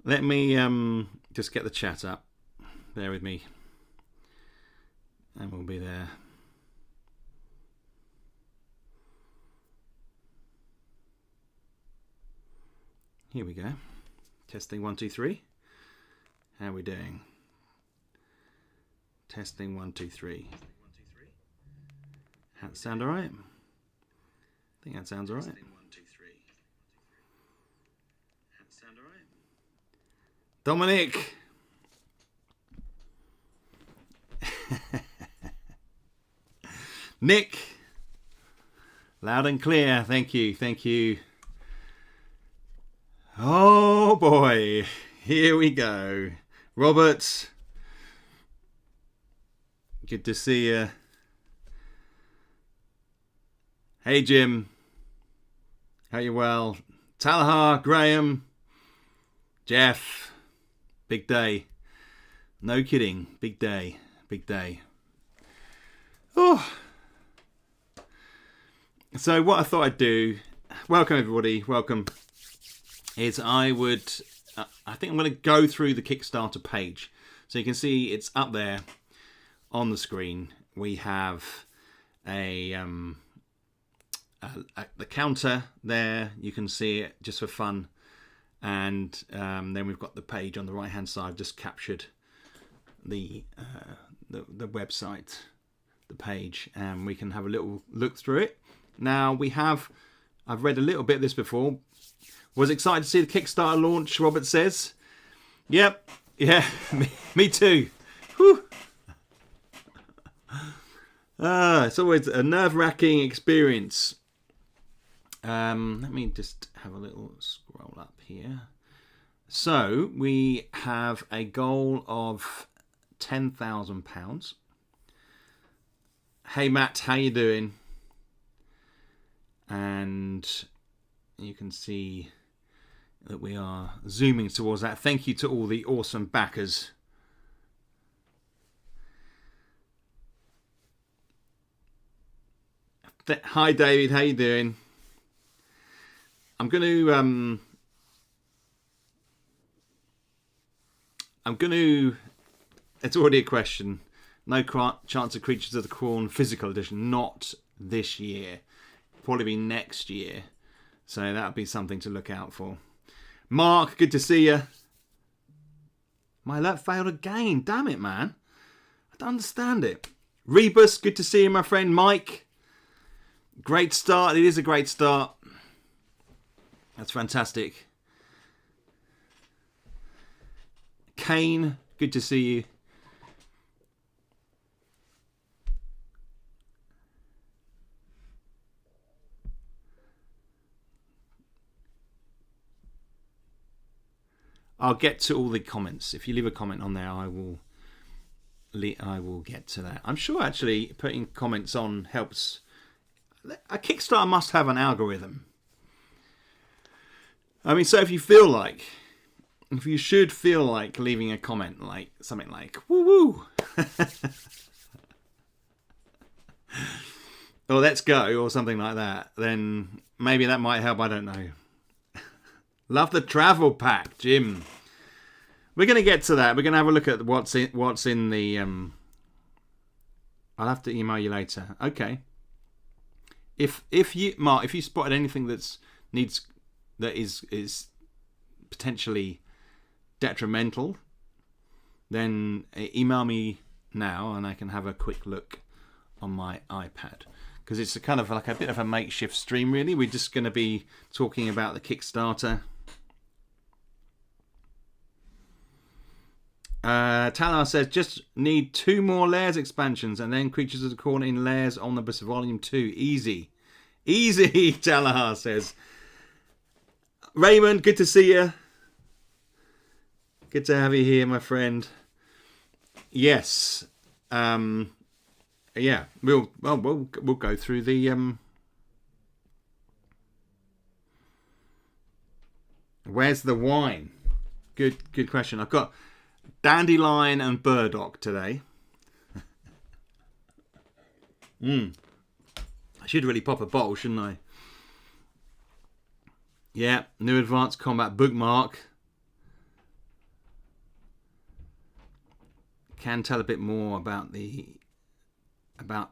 Let me just get the chat up. Bear with me. And we'll be there. Here we go. Testing 1, 2, 3. How are we doing? Testing 1, 2, 3. That sound alright? I think that sounds alright. Dominic! Nick! Loud and clear. Thank you. Thank you. Oh boy. Here we go. Robert. Good to see you. Hey Jim. How you well? Talha, Graham, Jeff. Big day. No kidding. Big day. Big day. Oh. So what I thought I'd do, welcome everybody, welcome, is I think I'm going to go through the Kickstarter page. So you can see it's up there on the screen. We have the counter there. You can see it just for fun. And then we've got the page on the right hand side. I've just captured the website, the page, and we can have a little look through it. Now I've read a little bit of this before. Was excited to see the Kickstarter launch, Robert says. Yep, yeah, me too. Whew. It's always a nerve-wracking experience. Let me just have a little scroll up here. So we have a goal of £10,000. Hey Matt, how you doing? And you can see that we are zooming towards that. Thank you to all the awesome backers. Hi David, how you doing? I'm going to, it's already a question. No chance of Creatures of the Corn physical edition. Not this year. Probably be next year. So that'll be something to look out for. Mark, good to see you. My alert failed again. Damn it, man. I don't understand it. Rebus, good to see you, my friend. Mike, great start. It is a great start. That's fantastic. Kane, good to see you. I'll get to all the comments. If you leave a comment on there, I will get to that. I'm sure actually putting comments on helps. A Kickstarter must have an algorithm. I mean, so if you should feel like leaving a comment, like something like "woo woo," or "let's go," or something like that, then maybe that might help. I don't know. Love the travel pack, Jim. We're going to get to that. We're going to have a look at what's in the. I'll have to email you later. Okay. If you, Mark, if you spotted anything that is potentially detrimental, then email me now and I can have a quick look on my iPad. Because it's a kind of like a bit of a makeshift stream, really. We're just going to be talking about the Kickstarter. Talar says, just need 2 more layers expansions and then Creatures of the Corn in Layers Omnibus Volume 2. Easy. Easy, Talar says. Raymond, good to see you. Good to have you here, my friend. Yes. Yeah, we'll go through the where's the wine? Good question. I've got dandelion and burdock today. I should really pop a bottle, shouldn't I? Yeah, new Advanced Combat bookmark. can tell a bit more about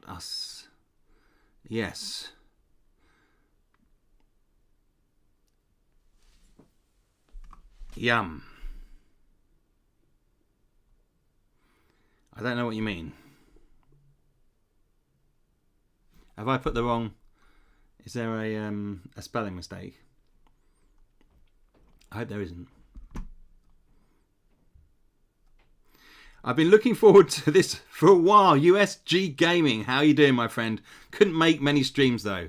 us. Yes. Yum. I don't know what you mean. Have I put the wrong... Is there a spelling mistake? I hope there isn't. I've been looking forward to this for a while. USG Gaming. How are you doing, my friend? Couldn't make many streams, though.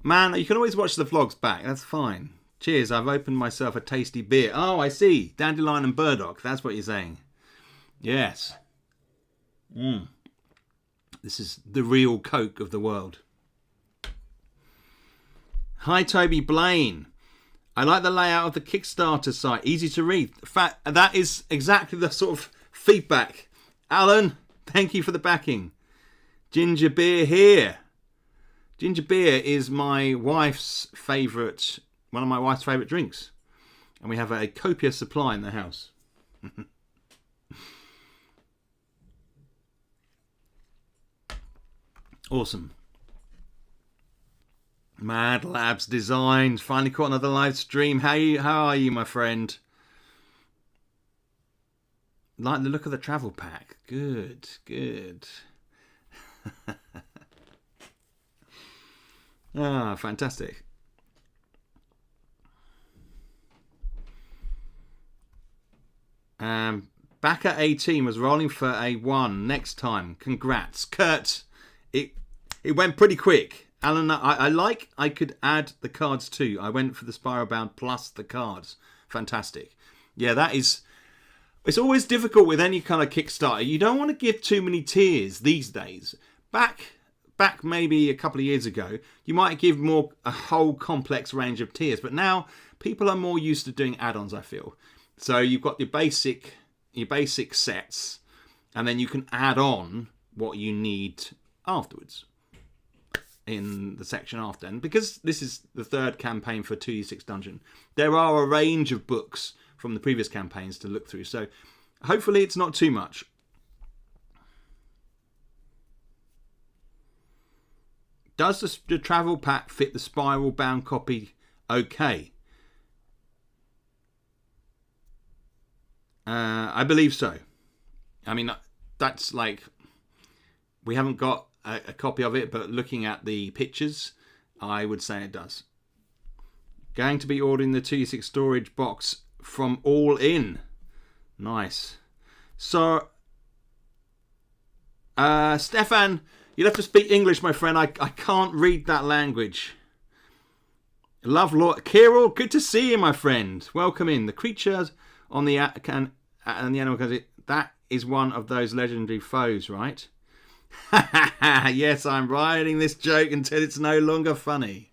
Man, you can always watch the vlogs back. That's fine. Cheers. I've opened myself a tasty beer. Oh, I see. Dandelion and burdock. That's what you're saying. Yes. This is the real Coke of the world. Hi, Toby Blaine. I like the layout of the Kickstarter site. Easy to read. In fact, that is exactly the sort of feedback. Alan, thank you for the backing. Ginger beer here. Ginger beer is my wife's favourite, one of my wife's favourite drinks. And we have a copious supply in the house. Awesome. Mad Labs Designs. Finally caught another live stream. How are you, my friend? Like the look of the travel pack. Good, good. Ah, fantastic. Back at 18 was rolling for a 1 next time. Congrats. Kurt, it went pretty quick. Alan, I could add the cards too. I went for the Spiral Bound plus the cards. Fantastic. Yeah, that is... It's always difficult with any kind of Kickstarter. You don't want to give too many tiers these days. Back maybe a couple of years ago, you might give a whole complex range of tiers. But now, people are more used to doing add-ons, I feel. So you've got your basic sets, and then you can add on what you need afterwards in the section after. And because this is the third campaign for 2D6 Dungeon, there are a range of books from the previous campaigns to look through. So hopefully it's not too much. Does the travel pack fit the spiral bound copy okay? I believe so. I mean, that's like... We haven't got a copy of it, but looking at the pictures, I would say it does. Going to be ordering the 2D6 storage box from All In. Nice. So, Stefan, you'll have to speak English, my friend. I can't read that language. Love, Lord. Kirill, good to see you, my friend. Welcome in. The creatures on the animal can... That is one of those legendary foes, right? Yes, I'm riding this joke until it's no longer funny.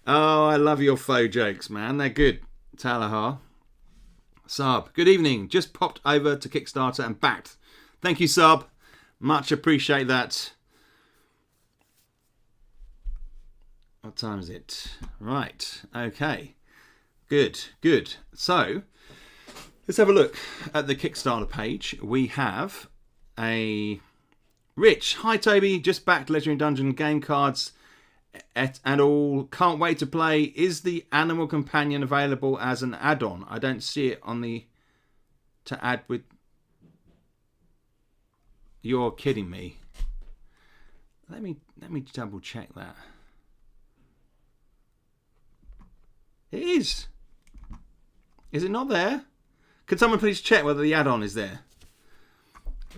Oh, I love your faux jokes, man. They're good. Talahar. Sub, good evening. Just popped over to Kickstarter and backed. Thank you, Sub. Much appreciate that. What time is it? Right. Okay. Good. Good. So, let's have a look at the Kickstarter page. We have a... Rich, hi Toby, just backed Legendary Dungeon game cards and all. Can't wait to play. Is the Animal Companion available as an add-on? I don't see it on the... To add with... You're kidding me. Let me double check that. It is. Is it not there? Could someone please check whether the add-on is there?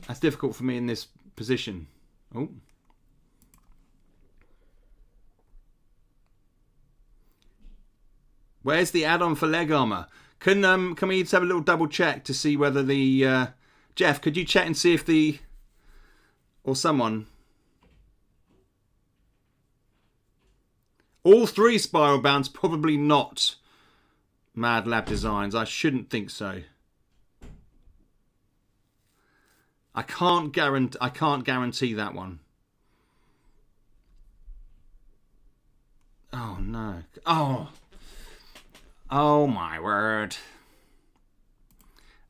That's difficult for me in this position. Oh. Where's the add-on for leg armor? Can we just have a little double check to see whether the... Jeff, could you check and see if the... Or someone... All 3 spiral bounds, probably not Mad Lab Designs. I shouldn't think so. I can't guarantee that one. Oh no. Oh my word.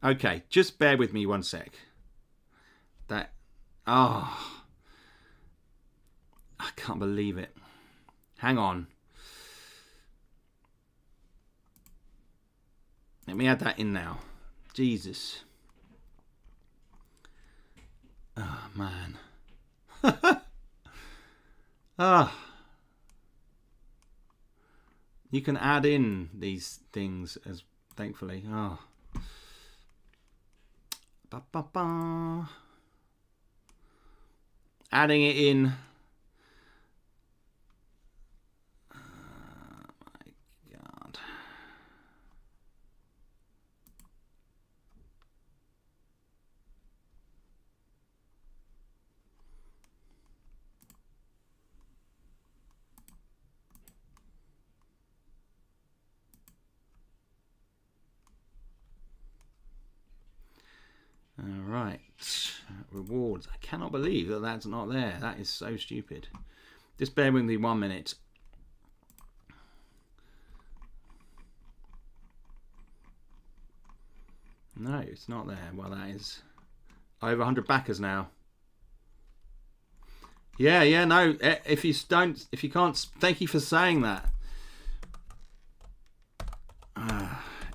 Okay, just bear with me one sec. That, oh, I can't believe it. Hang on. Let me add that in now. Jesus. Oh, man. Ah. You can add in these things as thankfully. Oh. Ba, ba, ba. Adding it in. My God. All right. Rewards. I cannot believe that that's not there. That is so stupid. Just bear with me 1 minute. No, it's not there. Well, that is over 100 backers now. Yeah, no. If you can't, thank you for saying that.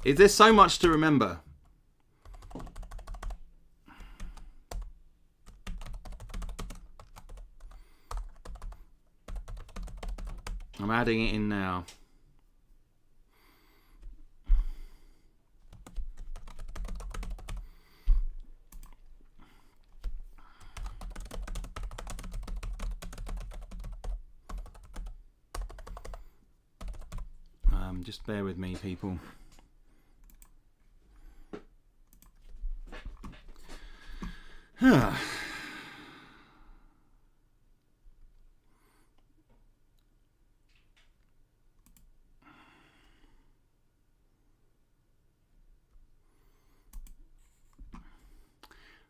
Is there so much to remember? I'm adding it in now. Just bear with me, people.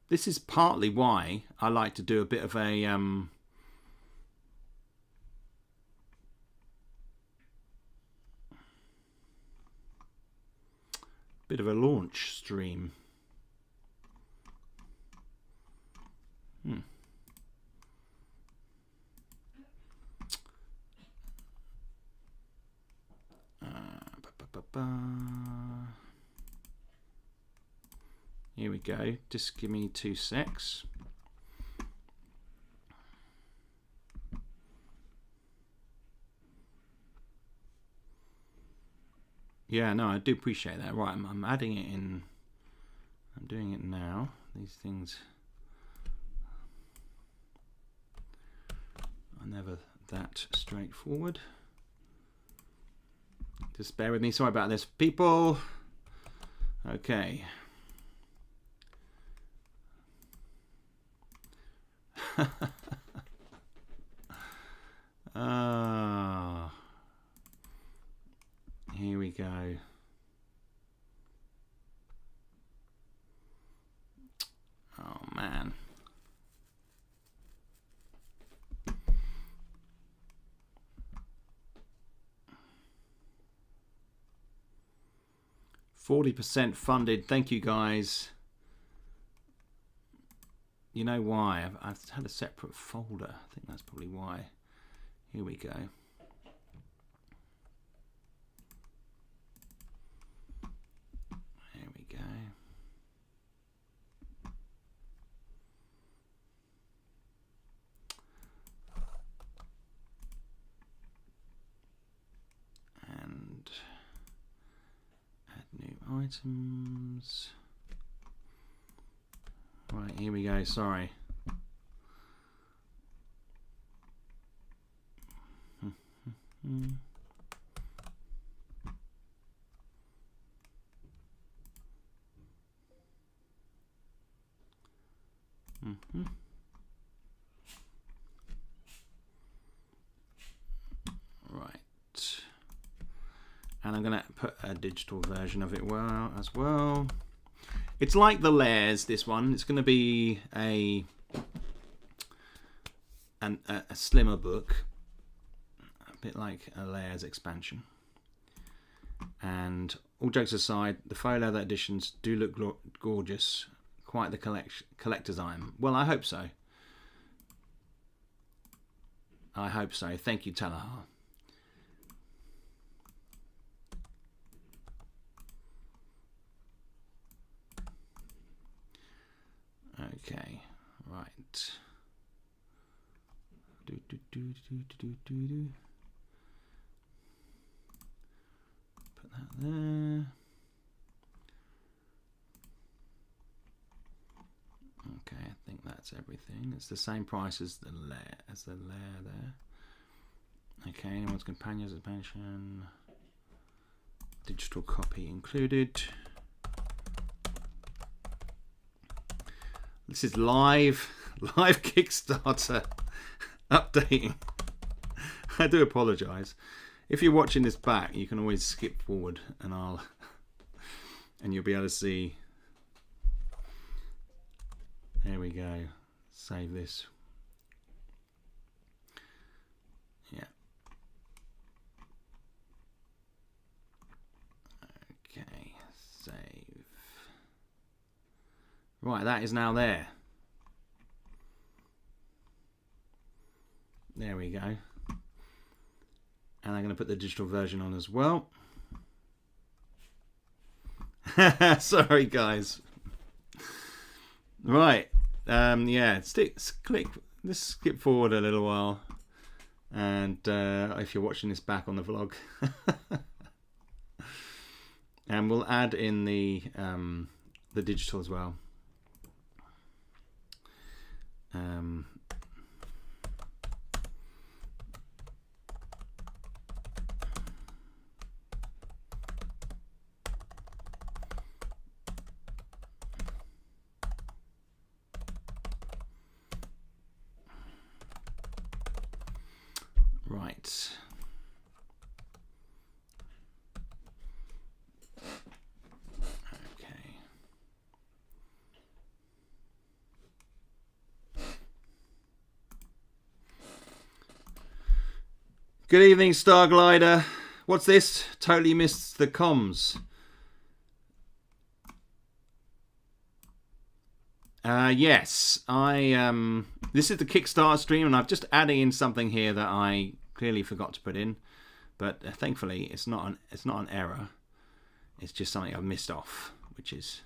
This is partly why I like to do a bit of a launch stream. Here we go. Just give me 2 secs. Yeah, no, I do appreciate that. Right, I'm adding it in. I'm doing it now. These things are never that straightforward. Just bear with me. Sorry about this, people. Okay. Here we go. Oh man. %40 funded. Thank you guys. You know why? I've had a separate folder. I think that's probably why. Here we go. Here we go. And add new items. Right, here we go. Sorry. Right. And I'm going to put a digital version of it as well. It's like the layers, this one. It's going to be a slimmer book. A bit like a layers expansion. And all jokes aside, the photo editions do look gorgeous. quite the collector's item. Well, I hope so. I hope so. Thank you, Talahar. Okay, right. Put that there. Okay, I think that's everything. It's the same price as the layer there. Okay, anyone's companions expansion. Digital copy included. This is live Kickstarter updating. I do apologise. If you're watching this back, you can always skip forward, and you'll be able to see. There we go. Save this. Yeah. Okay. Save. Right, that is now there. There we go. And I'm going to put the digital version on as well. Sorry, guys. Right. Yeah. Skip forward a little while. And if you're watching this back on the vlog. And we'll add in the digital as well. Right. Okay. Good evening, Starglider. What's this? Totally missed the comms. Yes, this is the Kickstarter stream, and I've just added in something here that I clearly forgot to put in, but thankfully it's not an error. It's just something I've missed off, which is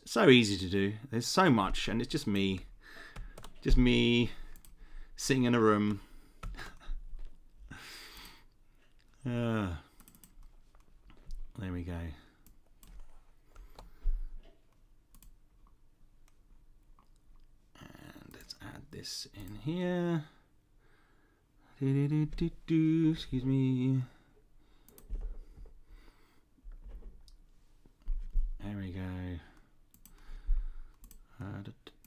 so easy to do. There's so much, and it's just me sitting in a room. There we go. And let's add this in here. Excuse me. There we go.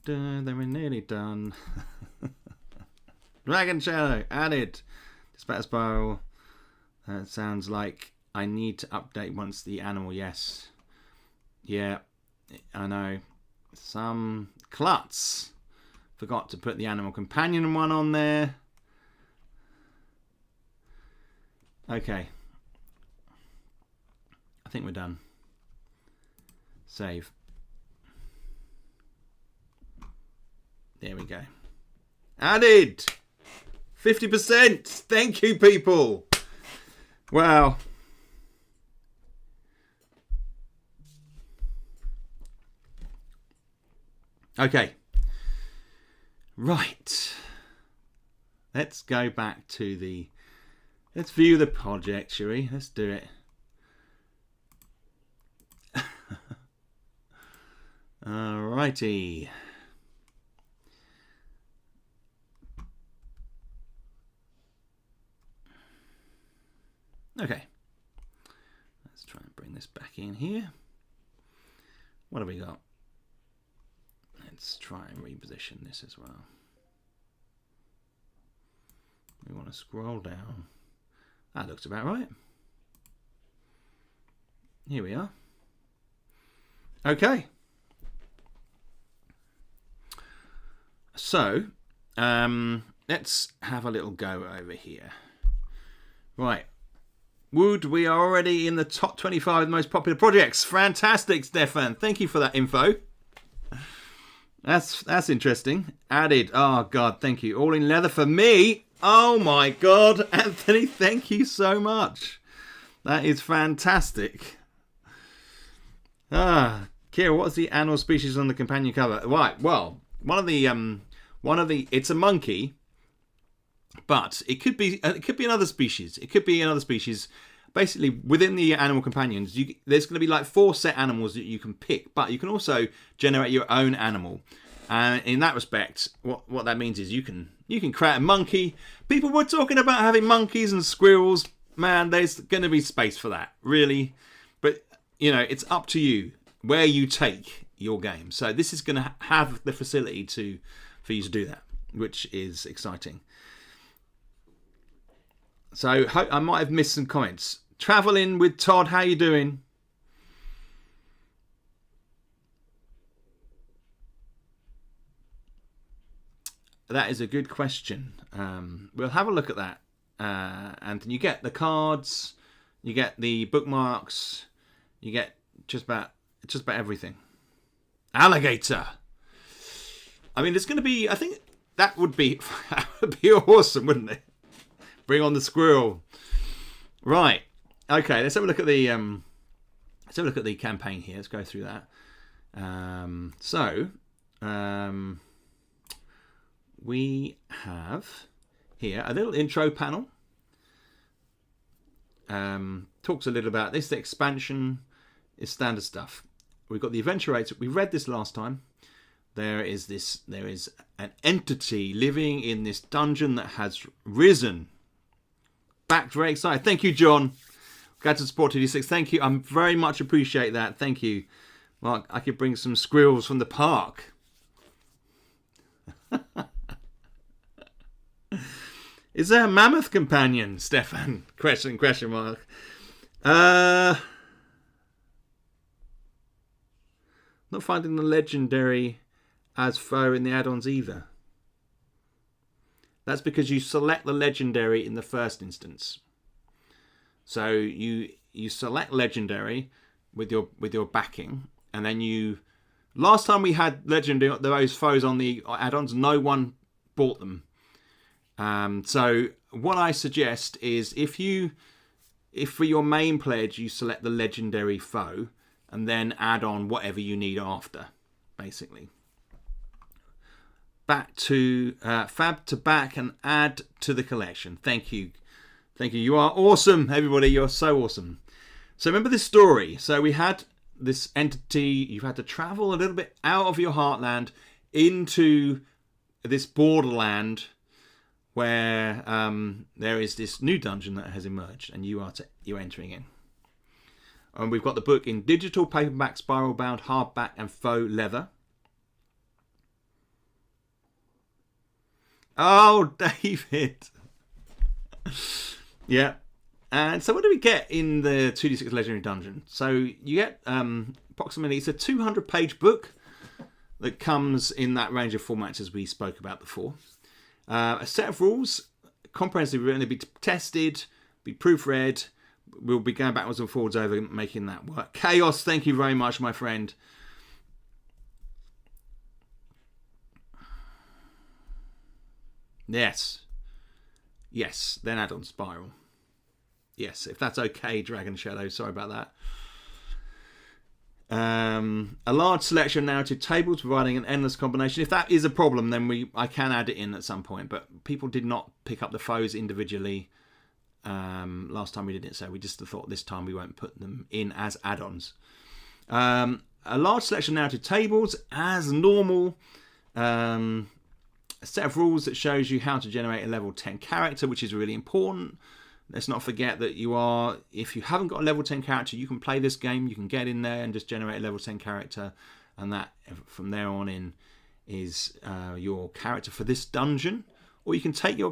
Then we're nearly done. Dragon Shadow added. Dispatch Spiral. That sounds like I need to update once the animal. Yes. Yeah, I know. Some klutz. Forgot to put the animal companion one on there. Okay. I think we're done. Save. There we go. Added! 50%! Thank you, people! Wow. Okay. Right. Let's go back to the... Let's view the project, shall we? Let's do it. Alrighty. Okay. Let's try and bring this back in here. What have we got? Let's try and reposition this as well. We want to scroll down. That looks about right. Here we are. Okay. So, let's have a little go over here. Right. Wood, we are already in the top 25 of the most popular projects. Fantastic, Stefan. Thank you for that info. That's interesting. Added. Oh God, thank you. All in leather for me. Oh my God, Anthony, thank you so much. That is fantastic. Kira, what's the animal species on the companion cover? Right. Well, one of the. It's a monkey, but it could be another species. It could be another species. Basically, within the animal companions, there's going to be like 4 set animals that you can pick, but you can also generate your own animal. And in that respect, what that means is you can create a monkey. People were talking about having monkeys and squirrels. Man, there's going to be space for that, really. But it's up to you where you take your game. So this is going to have the facility for you to do that, which is exciting. So I might have missed some comments. Traveling with Todd, how you doing? That is a good question. We'll have a look at that. And you get the cards, you get the bookmarks, you get just about everything. Alligator. I mean, there's going to be. I think that would be awesome, wouldn't it? Bring on the squirrel. Right. Okay. Let's have a look at the campaign here. Let's go through that. We have here a little intro panel. Talks a little about this. The expansion is standard stuff. We've got the adventure rates. We read this last time. There is an entity living in this dungeon that has risen. Back, very excited. Thank you, John. Glad to support 2D6. Thank you. I very much appreciate that. Thank you. Mark, I could bring some squirrels from the park. Is there a mammoth companion, Stefan? Question mark. Not finding the legendary as foe in the add-ons either. That's because you select the legendary in the first instance. So you select legendary with your backing, and then last time we had legendary those foes on the add-ons, no one bought them. So what I suggest is if for your main pledge you select the legendary foe and then add on whatever you need after, basically. Back to fab to back and add to the collection. Thank you. You are awesome, everybody. You're so awesome. So remember this story. So we had this entity. You've had to travel a little bit out of your heartland into this borderland where there is this new dungeon that has emerged, and you're entering in. And we've got the book in digital, paperback, spiral bound, hardback, and faux leather. Oh, David. Yeah. And so what do we get in the 2D6 Legendary Dungeon? So you get approximately, it's a 200-page book that comes in that range of formats as we spoke about before. A set of rules, comprehensively written, be tested, be proofread. We'll be going backwards and forwards over making that work. Chaos, thank you very much, my friend. Yes, then add-on Spiral. Yes, if that's okay, Dragon Shadow. Sorry about that. A large selection of narrative tables providing an endless combination. If that is a problem, then I can add it in at some point. But people did not pick up the foes individually last time we did it, so we just thought this time we won't put them in as add-ons. A large selection of narrative tables as normal. A set of rules that shows you how to generate a level 10 character, which is really important. Let's not forget that if you haven't got a level 10 character, you can play this game, you can get in there and just generate a level 10 character, and that from there on in is your character for this dungeon. Or you can take your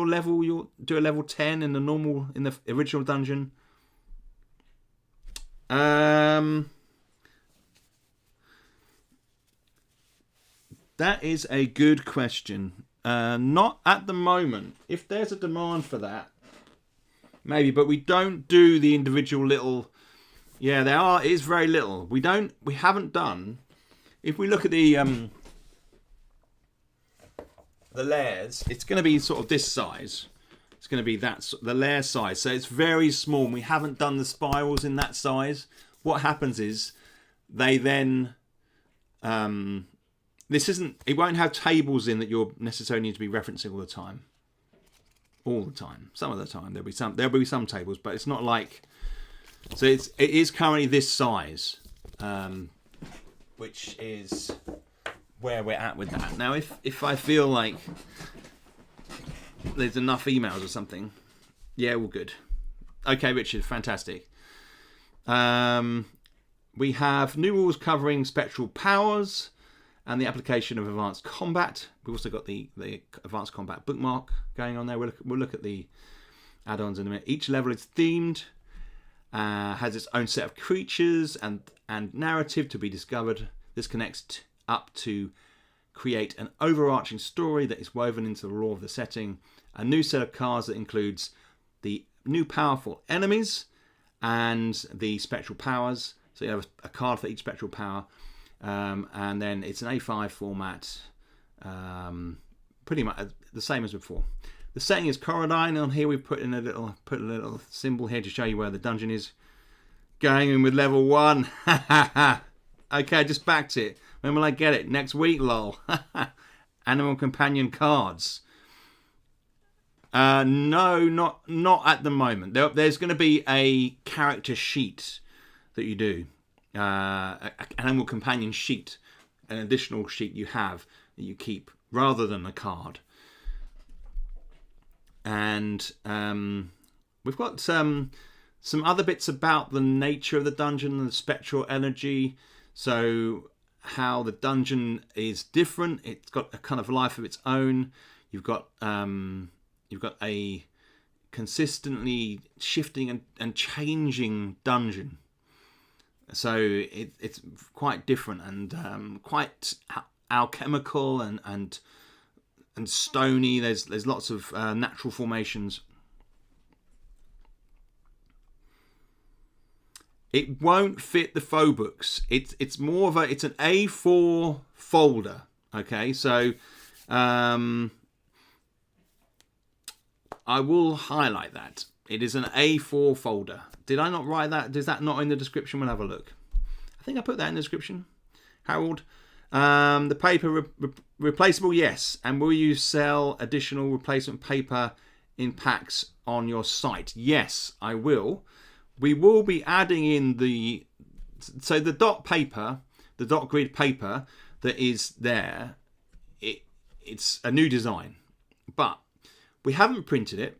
level, you'll do a level 10 in the original dungeon. That is a good question. Not at the moment. If there's a demand for that, maybe, but we don't do the individual little. Yeah, there are. It is very little. We haven't done. If we look at the the layers, it's going to be sort of this size. It's going to be the layer size. So it's very small. We haven't done the spirals in that size. What happens is they then it won't have tables in that you'll necessarily need to be referencing all the time. All the time. Some of the time there'll be some tables, but it's not like, so it is currently this size, which is where we're at with that. Now if I feel like there's enough emails or something, yeah, all good. Okay, Richard, fantastic. We have new rules covering spectral powers and the application of advanced combat. We've also got the advanced combat bookmark going on there. We'll look at the add-ons in a minute. Each level is themed, has its own set of creatures and narrative to be discovered. This connects up to create an overarching story that is woven into the lore of the setting. A new set of cards that includes the new powerful enemies and the spectral powers. So you have a card for each spectral power. And then it's an A5 format, pretty much the same as before. The setting is Corradine. On here we've put a little symbol here to show you where the dungeon is. Going in with level 1. Okay, I just backed it. When will I get it? Next week, lol. Animal companion cards. No, not at the moment. There's going to be a character sheet that you do. An animal companion sheet, an additional sheet you have that you keep rather than a card. And we've got some other bits about the nature of the dungeon and the spectral energy. So how the dungeon is different. It's got a kind of life of its own. You've got a consistently shifting and changing dungeon. So it's quite different and quite alchemical and stony. There's lots of natural formations. It won't fit the faux books. It's more of it's an A4 folder. Okay, so I will highlight that. It is an A4 folder. Did I not write that? Is that not in the description? We'll have a look. I think I put that in the description. Harold. The paper replaceable, yes. And will you sell additional replacement paper in packs on your site? Yes, I will. We will be adding in the dot paper, the dot grid paper that is there. It's a new design, but we haven't printed it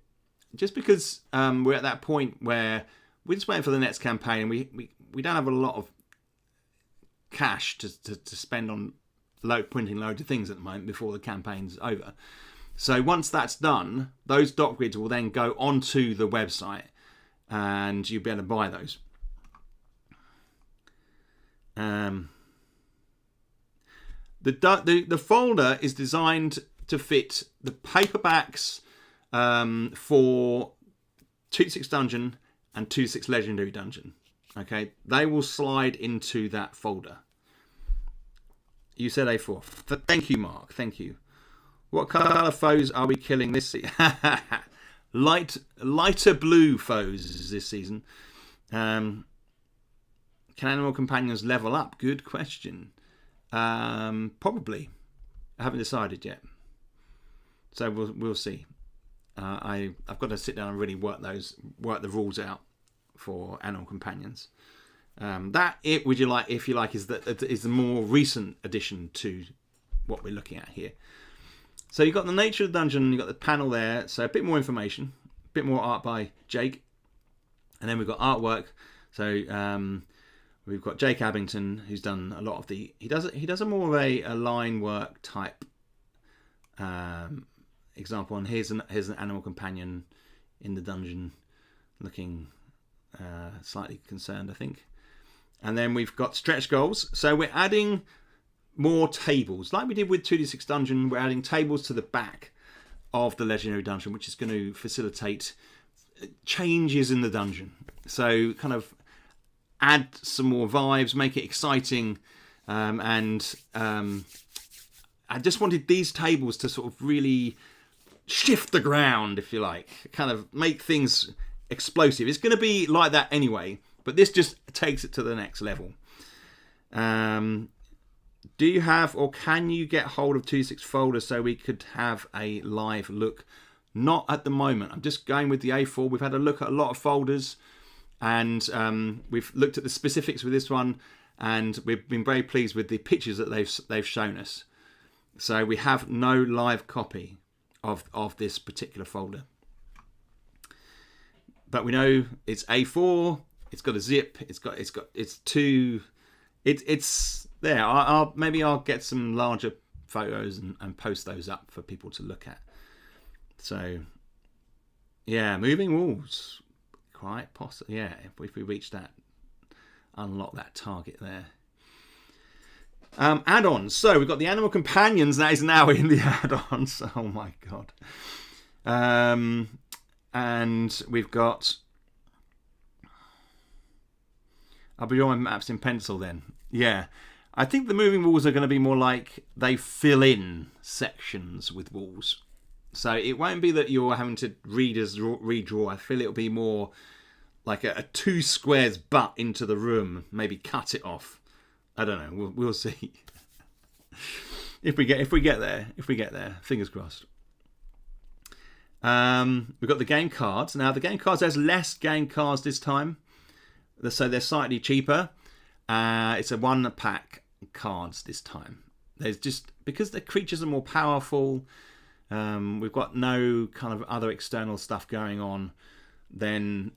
just because we're at that point where we're just waiting for the next campaign, and we don't have a lot of cash to spend on printing loads of things at the moment before the campaign's over. So once that's done, those dot grids will then go onto the website, and you'll be able to buy those. The folder is designed to fit the paperbacks for 2-6 Dungeon and 2-6 Legendary Dungeon. Okay, they will slide into that folder. You said A4. Thank you, Mark. Thank you. What colour foes are we killing this season? Lighter blue foes this season. Can animal companions level up? Good question. Probably. I haven't decided yet. So we'll see. I've got to sit down and really work the rules out for animal companions. If you like, is the more recent addition to what we're looking at here. So you've got the nature of the dungeon, you've got the panel there, so a bit more information, a bit more art by Jake, and then we've got artwork. So we've got Jake Abington, who's done a lot of he does a more of a line work type example. And here's an animal companion in the dungeon, looking slightly concerned, I think. And then we've got stretch goals. So we're adding more tables. Like we did with 2D6 Dungeon, we're adding tables to the back of the Legendary Dungeon, which is going to facilitate changes in the dungeon. So kind of add some more vibes, make it exciting, and I just wanted these tables to sort of really shift the ground, if you like, kind of make things explosive. It's going to be like that anyway, but this just takes it to the next level. Do you have or can you get hold of 2.6 folders so we could have a live look? Not at the moment. I'm just going with the A4. We've had a look at a lot of folders, and we've looked at the specifics with this one, and we've been very pleased with the pictures that they've shown us. So we have no live copy of this particular folder, but we know it's A4. It's got a zip. It's there. Maybe I'll get some larger photos and post those up for people to look at. So yeah, moving walls, quite possible. Yeah, if we reach that, unlock that target there. Add-ons. So we've got the animal companions that is now in the add-ons. Oh my god. And we've got. I'll be drawing maps in pencil then. Yeah. I think the moving walls are going to be more like they fill in sections with walls. So it won't be that you're having to redraw. I feel it'll be more like a 2 squares butt into the room. Maybe cut it off. I don't know. We'll see. if we get there. Fingers crossed. We've got the game cards. Now the game cards, there's less game cards this time. So they're slightly cheaper. It's a 1-pack cards this time. There's just because the creatures are more powerful. We've got no kind of other external stuff going on. Then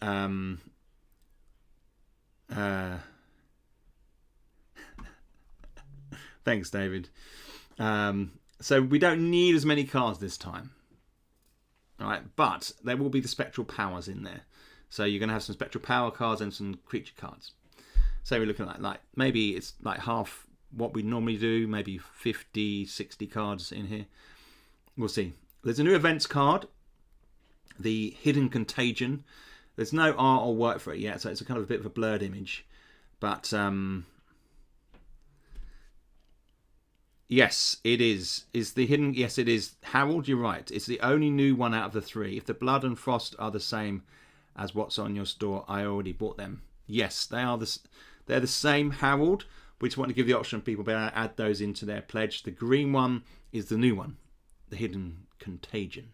thanks, David. So we don't need as many cards this time. All right, but there will be the spectral powers in there. So you're going to have some spectral power cards and some creature cards. So we're looking at like maybe it's like half what we normally do, maybe 50, 60 cards in here. We'll see. There's a new events card, the Hidden Contagion. There's no art or work for it yet, so it's a kind of a bit of a blurred image. But yes, it is. Is the hidden? Yes, it is. Harold, you're right. It's the only new one out of the 3. If the blood and frost are the same as what's on your store, I already bought them. Yes, they're the same, Harold. We just want to give the option of people being able to add those into their pledge. The green one is the new one, the Hidden Contagion.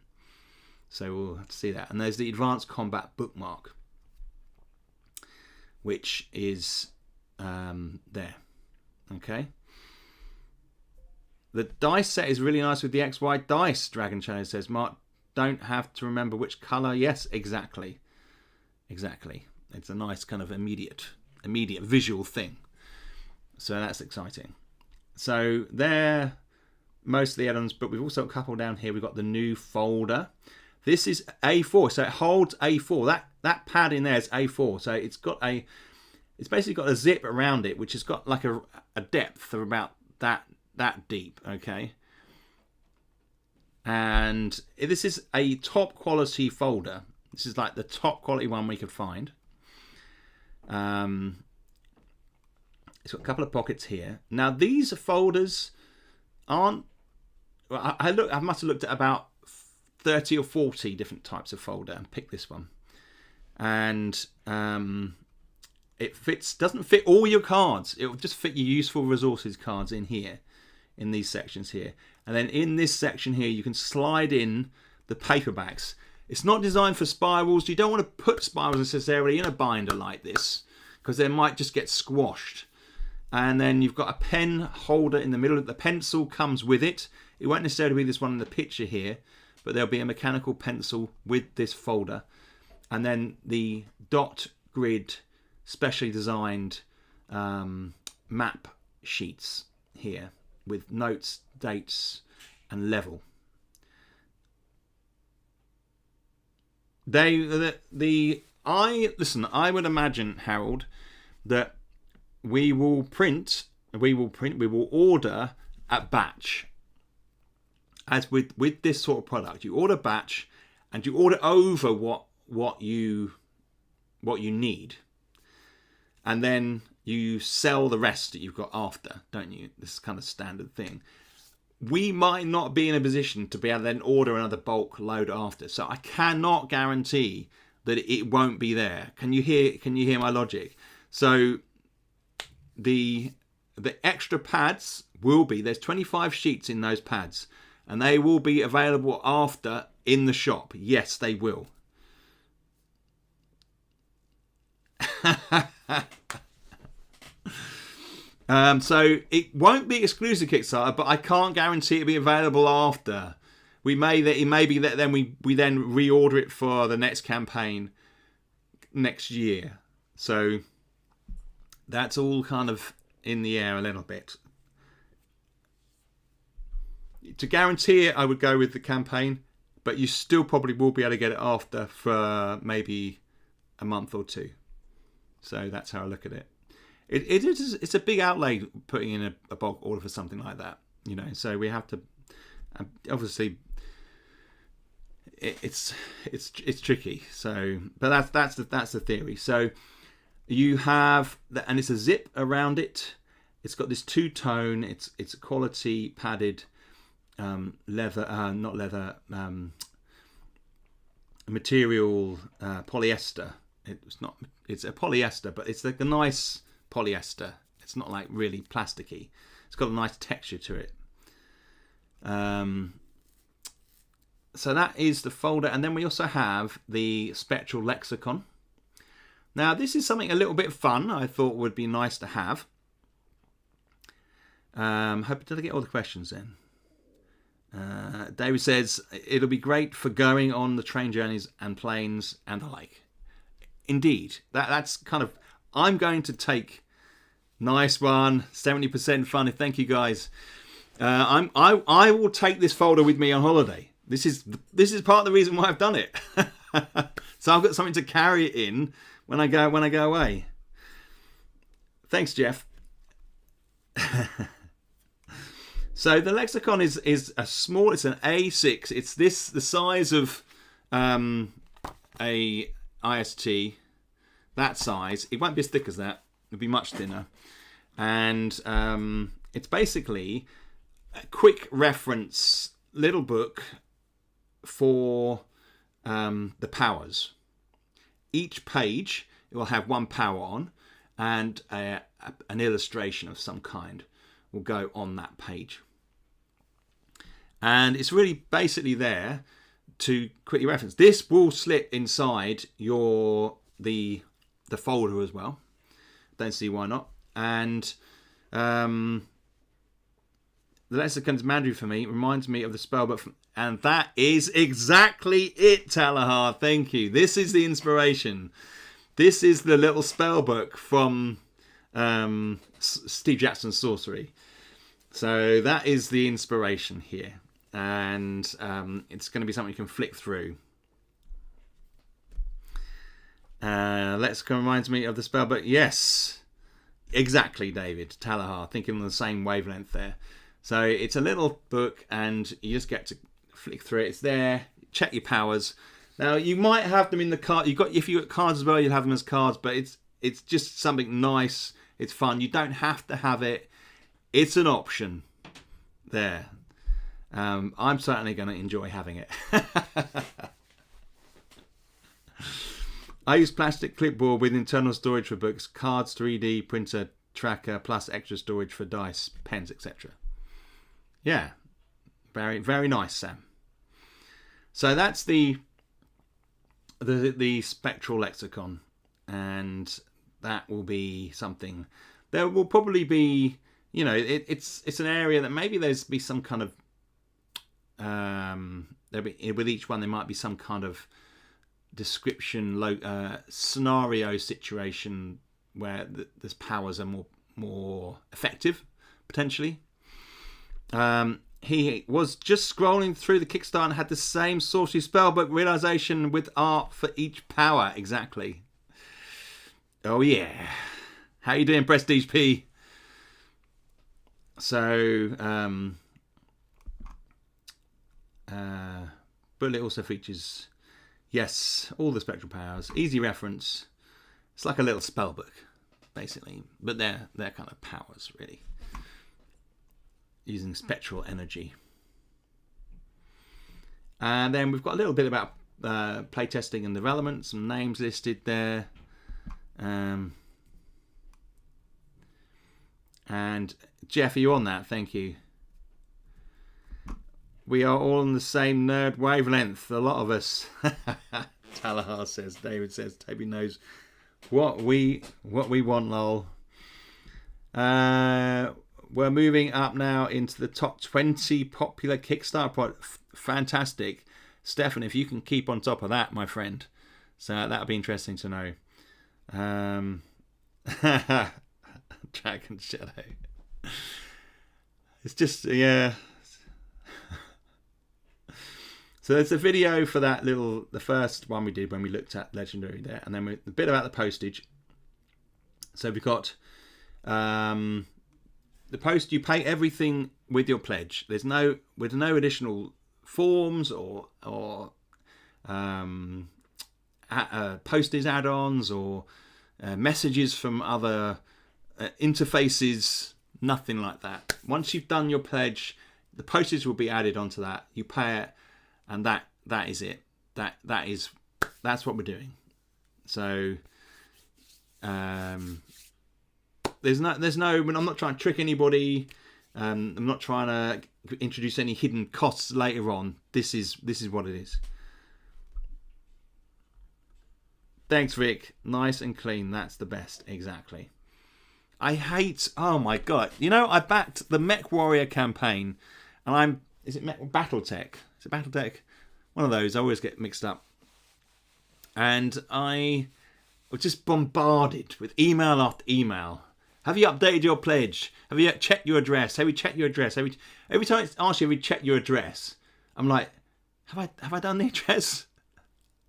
So we'll have to see that. And there's the Advanced Combat bookmark, which is there. Okay. The dice set is really nice with the XY dice, Dragon Challenge says. Mark, don't have to remember which colour. Yes, exactly. Exactly. It's a nice kind of immediate visual thing. So that's exciting. So they're most of the add-ons, but we've also got a couple down here. We've got the new folder. This is A4, so it holds A4. That pad in there is A4. So it's basically got a zip around it, which has got like a depth of about that deep, okay? And this is a top quality folder. This is like the top quality one we could find. It's got a couple of pockets here. Now these folders aren't. I must have looked at about 30 or 40 different types of folder and picked this one. And it doesn't fit all your cards. It will just fit your useful resources cards in here, in these sections here. And then in this section here, you can slide in the paperbacks. It's not designed for spirals. You don't want to put spirals necessarily in a binder like this because they might just get squashed. And then you've got a pen holder in the middle. The pencil comes with it. It won't necessarily be this one in the picture here, but there'll be a mechanical pencil with this folder. And then the dot grid specially designed map sheets here with notes, dates, and level. I would imagine, Harold, that we will order at batch. As with this sort of product, you order batch and you order over what you need. And then you sell the rest that you've got after, don't you? This is kind of standard thing. we might not be in a position to be able to then order another bulk load after. So I cannot guarantee that it won't be there. Can you hear my logic? So the extra pads will be, there's 25 sheets in those pads, and they will be available after in the shop. Yes, they will. So it won't be exclusive Kickstarter, but I can't guarantee it'll be available after. It may be that then we then reorder it for the next campaign next year. So that's all kind of in the air a little bit. To guarantee it, I would go with the campaign, but you still probably will be able to get it after for maybe a month or two. So that's how I look at it. It's a big outlay putting in a bulk order for something like that, you know. So we have to, obviously, it's tricky. So, but that's the theory. So you have and it's a zip around it. It's got this two-tone. It's a quality padded leather, not leather, material, polyester. It's a polyester, but it's like a nice polyester. It's not like really plasticky. It's got a nice texture to it. So that is the folder, and then we also have the Spectral lexicon. Now this is something a little bit fun. I thought would be nice to have. Hope did I get all the questions in? David says it'll be great for going on the train journeys and planes and the like. Indeed, that's kind of. I'm going to take. Nice one, 70% fun. Thank you guys. I will take this folder with me on holiday. This is part of the reason why I've done it. So I've got something to carry it in when I go away. Thanks, Jeff. So the lexicon is a small. It's an A6. It's the size of a IST. That size. It won't be as thick as that. It'll be much thinner. And it's basically a quick reference little book for the powers. Each page it will have one power on, and an illustration of some kind will go on that page. And it's really basically there to quickly reference. This will slip inside the folder as well. Don't see why not. And the lexicon's Mandarin for me reminds me of the spellbook, and that is exactly it, Talahar. Thank you. This is the inspiration. This is the little spellbook from Steve Jackson's Sorcery. So that is the inspiration here, and it's going to be something you can flick through. Lexicon reminds me of the spellbook. Yes, exactly, David. Talahar, thinking on the same wavelength there. So it's a little book, and you just get to flick through it. It's there. Check your powers. Now you might have them in the card. If you got cards as well, you'll have them as cards. But it's just something nice. It's fun. You don't have to have it. It's an option. There. I'm certainly going to enjoy having it. I use plastic clipboard with internal storage for books, cards, 3D printer, tracker, plus extra storage for dice, pens, etc. Yeah, very, very nice, Sam. So that's the Spectral lexicon, and that will be something. There will probably be, it's an area that maybe there's be some kind of with each one there might be some kind of description, scenario situation where the powers are more effective, potentially. He was just scrolling through the Kickstarter and had the same sorcery spellbook realization with art for each power. Exactly. Oh yeah. How you doing, Prestige P? So, Bullet also features, yes, all the spectral powers. Easy reference. It's like a little spellbook, basically, but they're kind of powers, really. using Spectral energy. And then we've got a little bit about playtesting and development, some names listed there. And Jeff, are you on that? Thank you. We are all on the same nerd wavelength, a lot of us. Talahar says, David says, Toby knows what we want, lol. We're moving up now into the top 20 popular Kickstarter projects. Fantastic. Stefan, if you can keep on top of that, my friend. So that'll be interesting to know. Dragon Shadow. It's just, yeah. So there's a video for that the first one we did when we looked at Legendary there. And then a bit about the postage. So we've got the post, you pay everything with your pledge. With no additional forms or postage add-ons or messages from other interfaces, nothing like that. Once you've done your pledge, the postage will be added onto that. You pay it, and that is it. That's what we're doing. So there's no. I'm not trying to trick anybody. I'm not trying to introduce any hidden costs later on. This is what it is. Thanks, Rick. Nice and clean. That's the best. Exactly. I hate. Oh my god. I backed the Mech Warrior campaign, and is it BattleTech? Is it BattleTech? One of those. I always get mixed up. And I was just bombarded with email after email. Have you updated your pledge? Have you checked your address? Have you checked your address? Every time it asks you, have you checked your address? I'm like, have I done the address?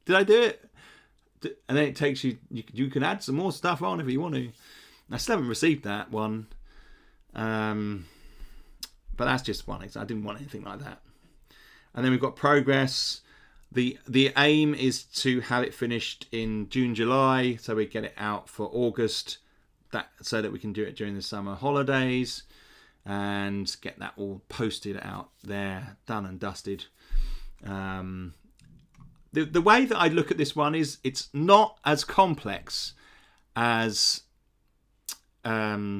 Did I do it? And then it takes you can add some more stuff on if you want to. I still haven't received that one. But that's just one. I didn't want anything like that. And then we've got progress. The aim is to have it finished in June, July, so we get it out for August. So that we can do it during the summer holidays and get that all posted out there, done and dusted. The way that I look at this one is it's not as complex as Realm.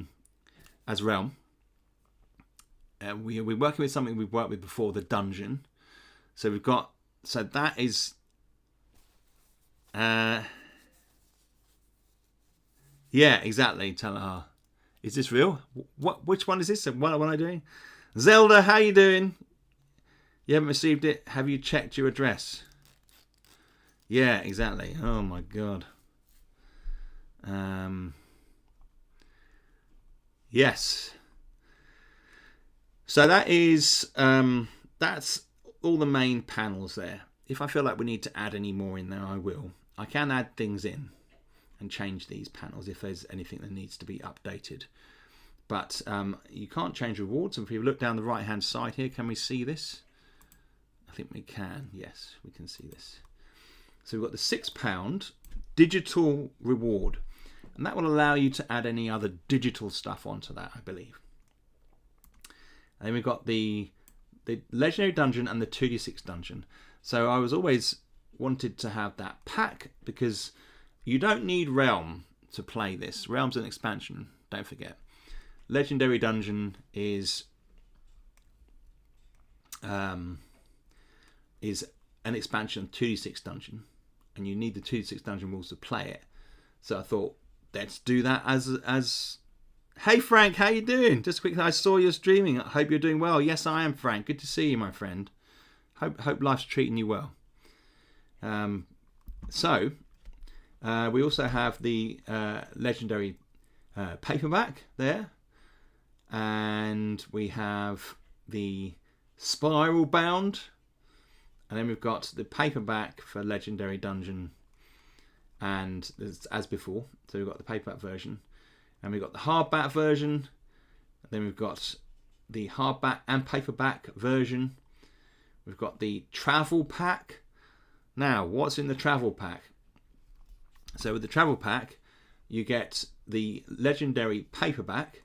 We're working with something we've worked with before, the dungeon. So that is. Yeah, exactly, Talahar. Is this real? Which one is this? What am I doing? Zelda, how you doing? You haven't received it? Have you checked your address? Yeah, exactly. Oh my god. Yes. So that is that's all the main panels there. If I feel like we need to add any more in there, I will. I can add things in and change these panels if there's anything that needs to be updated. But you can't change rewards. And if you look down the right hand side here, can we see this? I think we can. Yes, we can see this. So we've got the £6 digital reward. And that will allow you to add any other digital stuff onto that, I believe. And then we've got the Legendary Dungeon and the 2d6 Dungeon. So I was always wanted to have that pack because you don't need Realm to play this. Realm's an expansion, don't forget. Legendary Dungeon is an expansion of 2d6 Dungeon, and you need the 2d6 Dungeon rules to play it. So I thought, let's do that as. Hey Frank, how you doing? Just quickly, I saw you streaming. I hope you're doing well. Yes, I am, Frank. Good to see you, my friend. Hope life's treating you well. We also have the Legendary paperback there, and we have the Spiral Bound, and then we've got the paperback for Legendary Dungeon, and as before, so we've got the paperback version, and we've got the hardback version, and then we've got the hardback and paperback version. We've got the travel pack. Now, what's in the travel pack? So with the travel pack, you get the Legendary paperback,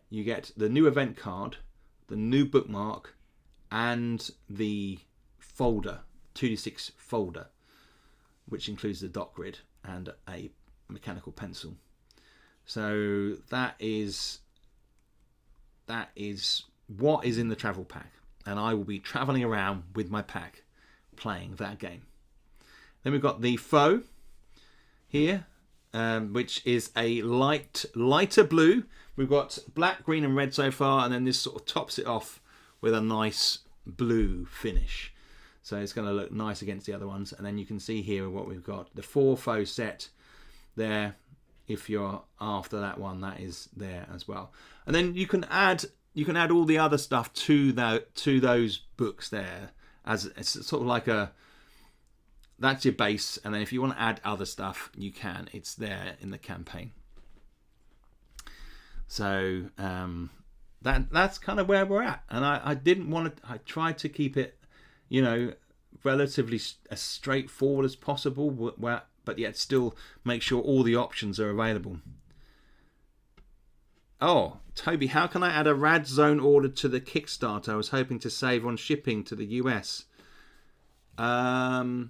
you get the new event card, the new bookmark, and the folder, 2D6 folder, which includes the dot grid and a mechanical pencil. So that is what is in the travel pack, and I will be traveling around with my pack playing that game. Then we've got the foe here, which is a lighter blue. We've got black, green and red so far, and then this sort of tops it off with a nice blue finish. So it's going to look nice against the other ones. And then you can see here what we've got. The 4 foe set there. If you're after that one, that is there as well. And then you can add all the other stuff to those books there. As it's sort of like that's your base. And then if you want to add other stuff, you can. It's there in the campaign. So that's kind of where we're at. And I tried to keep it, relatively as straightforward as possible, but yet still make sure all the options are available. Oh, Toby, how can I add a Rad Zone order to the Kickstarter? I was hoping to save on shipping to the US. Well,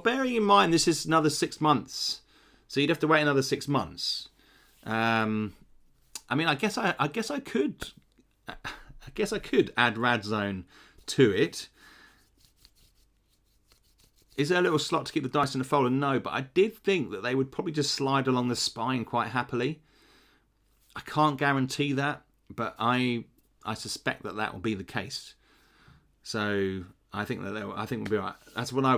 bearing in mind this is another 6 months, so you'd have to wait another 6 months. I guess I could add Rad Zone to it. Is there a little slot to keep the dice in the folder? No, but I did think that they would probably just slide along the spine quite happily. I can't guarantee that, but I suspect that will be the case. So I think we'll be alright. That's what I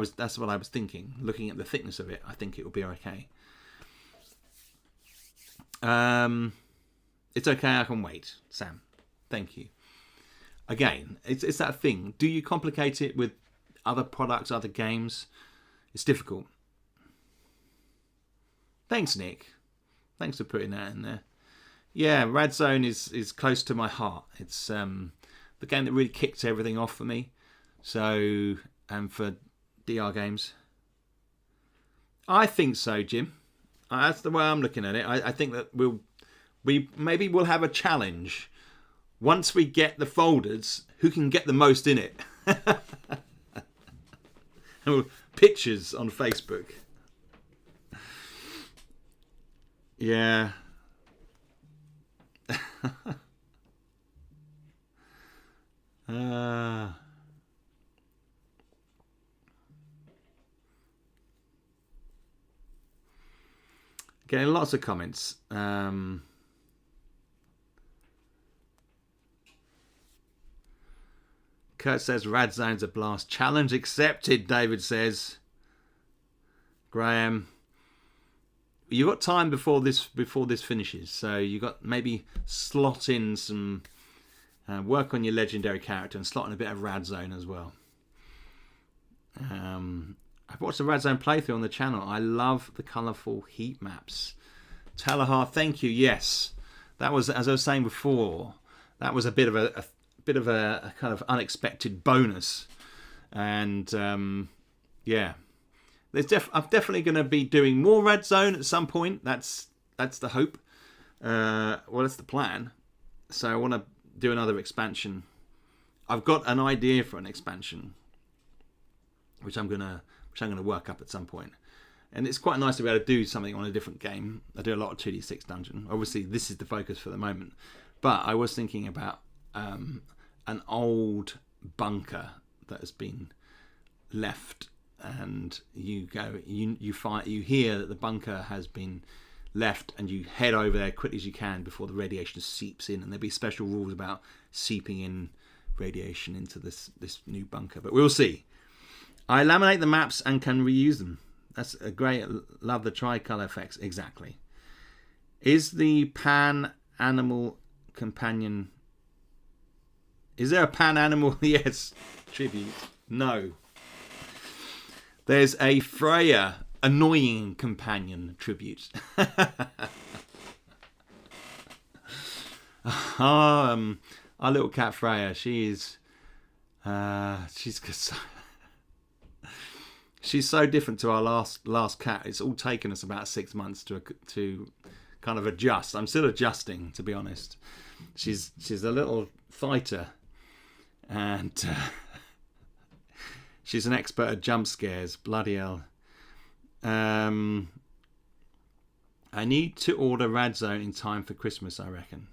was thinking. Looking at the thickness of it, I think it will be okay. It's okay. I can wait, Sam. Thank you. Again, it's that thing. Do you complicate it with other products, other games? It's difficult. Thanks, Nick. Thanks for putting that in there. Yeah, Rad Zone is close to my heart. It's the game that really kicked everything off for me. So, and for DR games. I think so, Jim. That's the way I'm looking at it. I think that we'll have a challenge. Once we get the folders, who can get the most in it? Pictures on Facebook. Yeah. Getting lots of comments. Kurt says Rad Zone's a blast. Challenge accepted, David says. Graham, you got time before this finishes, so you got maybe slot in some work on your legendary character and slot in a bit of Rad Zone as well. I've watched the Rad Zone playthrough on the channel. I love the colourful heat maps. Talahar, thank you. Yes, that was, as I was saying before, that was a bit of a kind of unexpected bonus, and yeah, I'm definitely going to be doing more Rad Zone at some point. That's the hope. Well, that's the plan. So I want to do another expansion. I've got an idea for an expansion, which I'm gonna work up at some point. And it's quite nice to be able to do something on a different game. I do a lot of 2D6 dungeon. Obviously, this is the focus for the moment. But I was thinking about an old bunker that has been left, and you hear that the bunker has been left, and you head over there quickly as you can before the radiation seeps in. And there'll be special rules about seeping in radiation into this new bunker. But we'll see. I laminate the maps and can reuse them. That's a great. Love the tricolour effects. Exactly. Is the Pan Animal Companion? Is there a Pan Animal? Yes. Tribute. No. There's a Freya Annoying Companion tribute. Our little cat Freya. She's so different to our last cat. It's all taken us about 6 months to kind of adjust. I'm still adjusting, to be honest. She's a little fighter. And she's an expert at jump scares. Bloody hell. I need to order Radzone in time for Christmas, I reckon.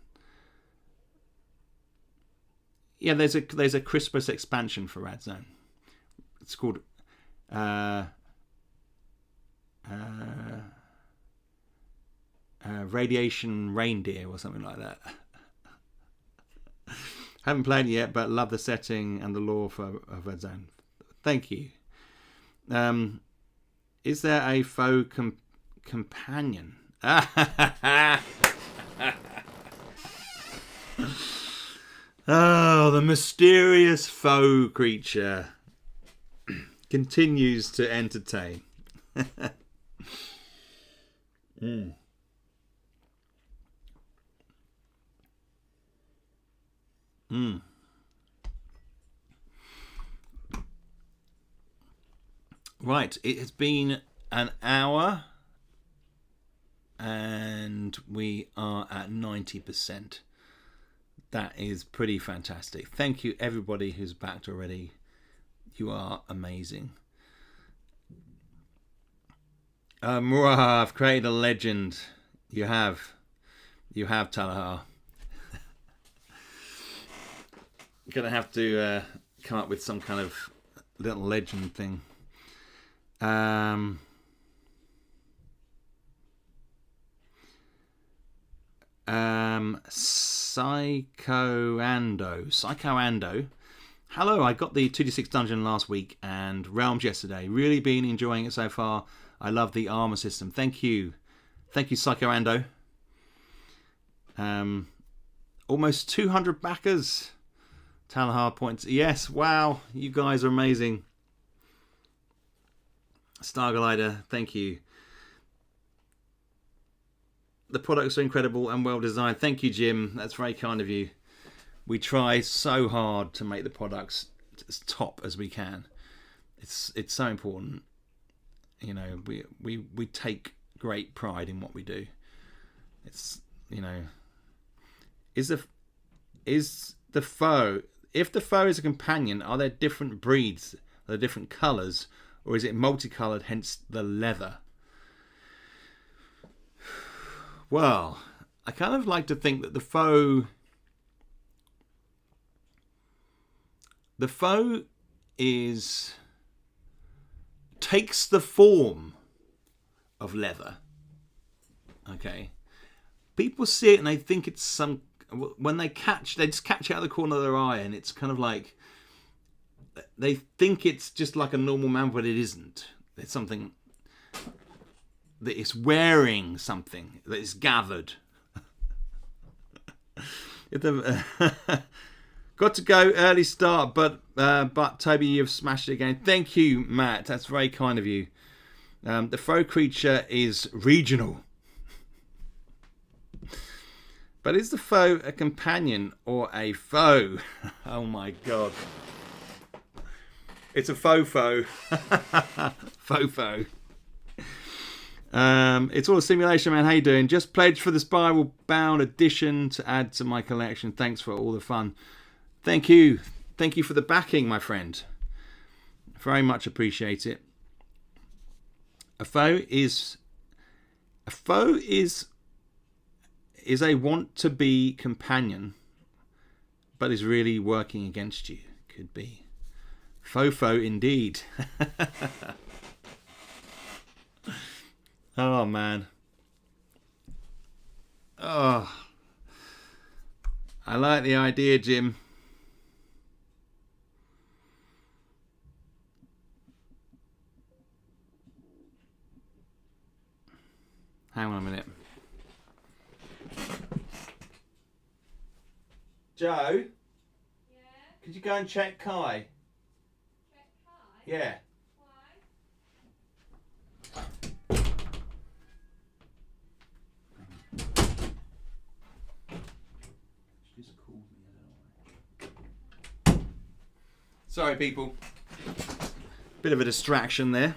Yeah, there's a Christmas expansion for Radzone. It's called Radiation Reindeer or something like that. Haven't played it yet, but love the setting and the lore of Radzone. Thank you. Is there a faux companion? Oh, the mysterious faux creature continues to entertain. Right, it has been an hour and we are at 90%. That is pretty fantastic. Thank you everybody who's backed already. You are amazing. Murah, I've created a legend. You have Talahar. Gonna have to come up with some kind of little legend thing. Psychoando. Hello, I got the 2d6 dungeon last week and Realms yesterday. Really been enjoying it so far. I love the armor system. Thank you, Psychoando. Almost 200 backers. Talahar points. Yes, wow, you guys are amazing. Starglider, thank you. The products are incredible and well designed. Thank you, Jim. That's very kind of you. We try so hard to make the products as top as we can. It's so important. You know, we take great pride in what we do. It's, you know, is the foe, if the foe is a companion, are there different breeds, are there different colours, or is it multicolored, hence the leather? Well, I kind of like to think that the foe takes the form of leather. Okay. People see it and they think it's some, when they just catch it out of the corner of their eye, and it's kind of like, they think it's just like a normal man, but it isn't. It's something that is wearing something that is gathered. Got to go early start, but Toby, you've smashed it again. Thank you, Matt. That's very kind of you. The faux creature is regional. But is the foe a companion or a foe? Oh my god. It's a faux. Faux. It's all a simulation, man. How you doing? Just pledged for the Spiral Bound edition to add to my collection. Thanks for all the fun. Thank you for the backing, my friend. Very much appreciate it. A foe is a want to be companion, but is really working against you. Could be. Fofo indeed. Oh man. Oh. I like the idea, Jim. Hang on a minute. Joe? Yeah? Could you go and check Kai? Check Kai? Yeah. Why? She just called me, I don't know why. Sorry, people. Bit of a distraction there.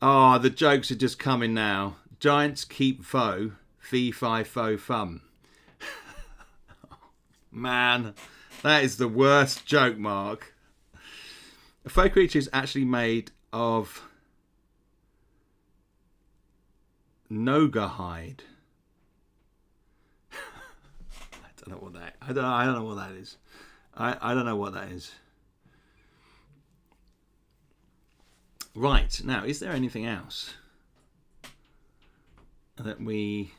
Oh, the jokes are just coming now. Giants keep foe. Fee fi fo fum. Man, that is the worst joke, Mark. A faux creature is actually made of Noga hide. I don't know what that. I don't know what that is. I don't know what that is. Right, now, is there anything else that we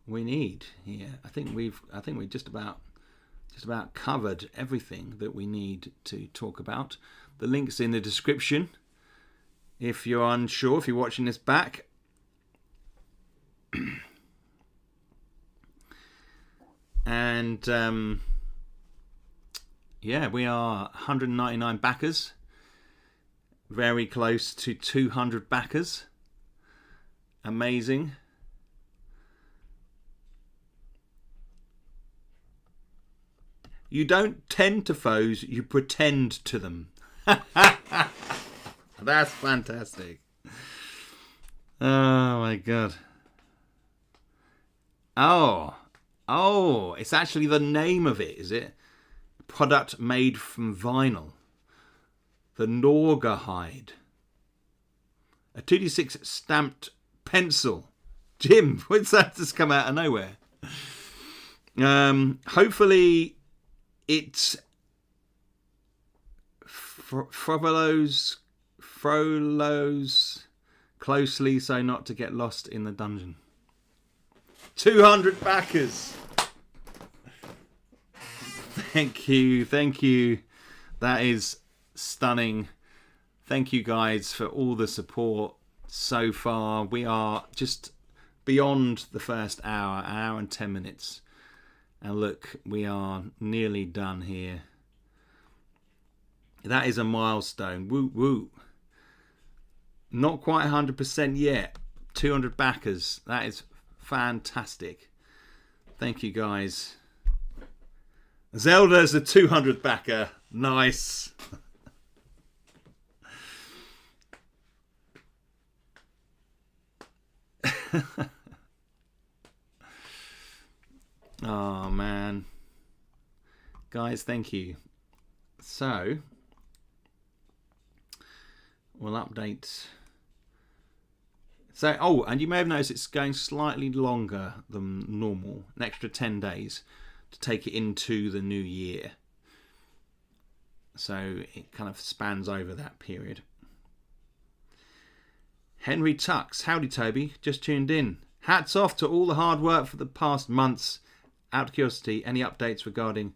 need here? I think we just about covered everything that we need to talk about. The link's in the description. If you're unsure, if you're watching this back. And yeah, we are 199 backers. Very close to 200 backers. Amazing. You don't tend to foes, you pretend to them. That's fantastic. Oh my god. Oh, it's actually the name of it, is it? Product made from vinyl. The Norga hide. A 2d6 stamped pencil. Jim, what's that just come out of nowhere? Hopefully it follows closely so not to get lost in the dungeon. 200 backers. Thank you. That is stunning. Thank you guys for all the support so far. We are just beyond the first hour and 10 minutes. And look, we are nearly done here. That is a milestone. Woo woo. Not quite 100% yet. 200 backers. That is fantastic. Thank you guys. Zelda's a 200 backer. Nice. Oh man, guys, thank you. So we'll update. So and you may have noticed it's going slightly longer than normal, an extra 10 days to take it into the new year. So it kind of spans over that period. Henry Tux, howdy Toby, just tuned in. Hats off to all the hard work for the past months. Out of curiosity, any updates regarding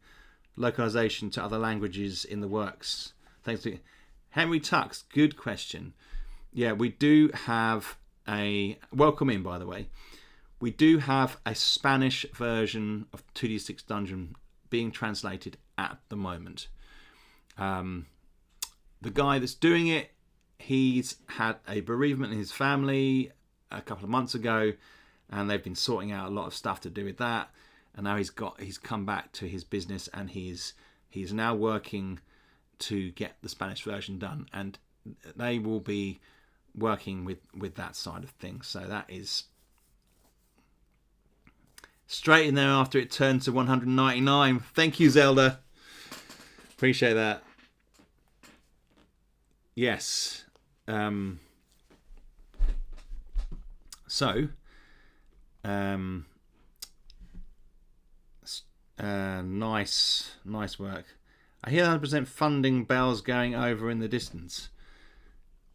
localization to other languages in the works? Thanks to Henry Tux. Good question. Yeah, we do have a... Welcome in, by the way. We do have a Spanish version of 2D6 Dungeon being translated at the moment. The guy that's doing it, he's had a bereavement in his family a couple of months ago, and they've been sorting out a lot of stuff to do with that. And now he's come back to his business, and he's now working to get the Spanish version done, and they will be working with that side of things. So that is straight in there after it turned to 199. Thank you, Zelda. Appreciate that. Yes. Nice work. I hear 100% funding bells going over in the distance.